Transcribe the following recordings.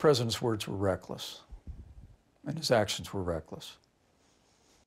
president's words were reckless, and his actions were reckless.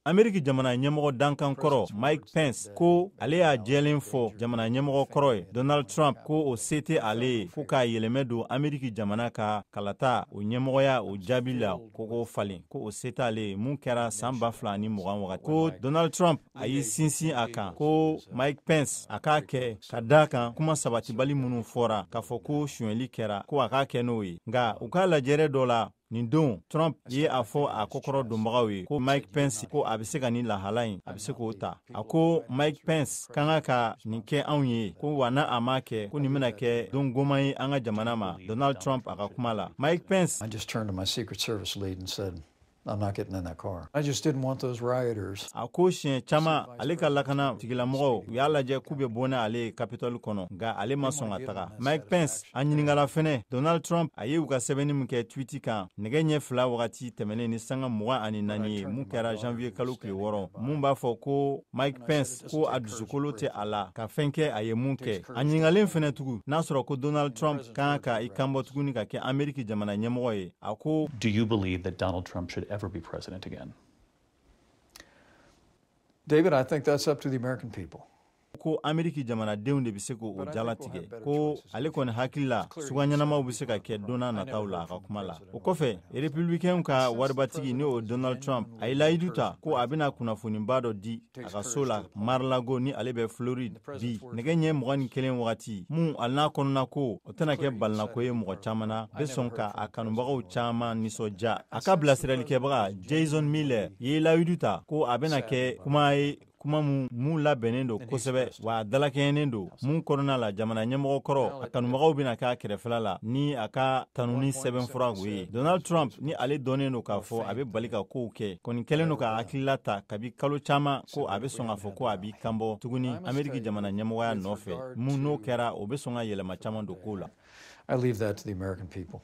Ameriki jamana ɲɛmɔgɔ dankan kɔrɔ Mike Pence ko ale y'a jɛlen fɔ jamana ɲɛmɔgɔ kɔrɔ ye Donald Trump ko o se tɛ ale ye ko k'a yɛlɛmɛ don Ameriki jamana ka kalata o ɲɛmɔgɔya o jaabi la ko k'o falen ko o se t'ale ye mun kɛra san 2020 wagati ko Donald Trump a y'i sinsin a kan ko Mike Pence a k'a kɛ ka da kan kuma sabatibali minnu fɔra k'a fɔ ko suɲɛli kɛra ko a k'a kɛ n'o ye nka u k'a lajɛrɛ dɔ la nin don Trump ye a fɔ a kokɔrɔ donbagaw ye ko Mike Pence ko a bɛ se ka nin lahala in a bɛ se k'o ta a ko Mike Pence kan ka nin kɛ anw ye ko wa na a ma kɛ ko nin bɛna kɛ don goman ye an ka jamana ma Donald Trump a ka kuma la Mike Pence I just turned to my Secret Service lead and said, I'm not getting in that car. I just didn't want those rioters. A ko siɲɛ caman ale ka lakana tigilamɔgɔw u y'a lajɛ k'u bɛ bɔ n'ale ye Capitol kɔnɔ nka ale ma sɔn ka taga Mike Pence a ɲininkala fɛnɛ Donald Trump a ye u ka sɛbɛnni min kɛ tweet kan nɛgɛ ɲɛ 2 wagati tɛmɛnen ni sanga 24 ye mun kɛra janvier kalo tile 6 mun b'a fɔ ko Mike Pence ko a dusukolo tɛ a la ka fɛn kɛ a ye mun kɛ a ɲininkalen fɛnɛ tugun n'a sɔrɔ ko Donald Trump kan ka i kanbɔ tuguni ka kɛ Ameriki jamana ɲɛmɔgɔ ye a ko Do you believe that Donald Trump should ever be president again? David, I think that's up to the American people. ko Ameriki jamanadenw de bɛ se k'o jalatigɛ ko ale kɔni hakili la suga ɲɛnamaw bɛ se ka kɛ donna nataw la a ka kuma la o kɔfɛ républicain ka waribatigi n'o Donald Trump a ye layidu ta ko a bɛna kunnafoniba dɔ di a ka so la Mar-a-Lago ni ale bɛ Floride bi nɛgɛ ɲɛ 21 wagati mun ali n'a kɔnɔna ko o tɛna kɛ balinako ye mɔgɔ caman na bɛ sɔn ka a kanubagaw caman nisɔndiya a ka bilasiralikɛbaga Jason Miller ye layidu ta ko a bɛna kɛ kuma ye kuma mun labɛnnen don kosɛbɛ wa dalakɛɲɛnen don mun kɔnɔna la jamana ɲɛmɔgɔ kɔrɔ a kanubagaw bɛna k'a kɛrɛfɛla la ni a ka tanu ni sɛbɛnfura o ye Donald Trump ni ale dɔnnen don k'a fɔ a bɛ bali ka kow kɛ kɔni kɛlen don ka hakilila ta kabi kalo caman ko a bɛ sɔn k'a fɔ ko a b'i kanbɔ tuguni Ameriki jamana ɲɛmɔgɔya nɔfɛ mun n'o kɛra o bɛ sɔn ka yɛlɛma caman don kow la I leave that to the American people.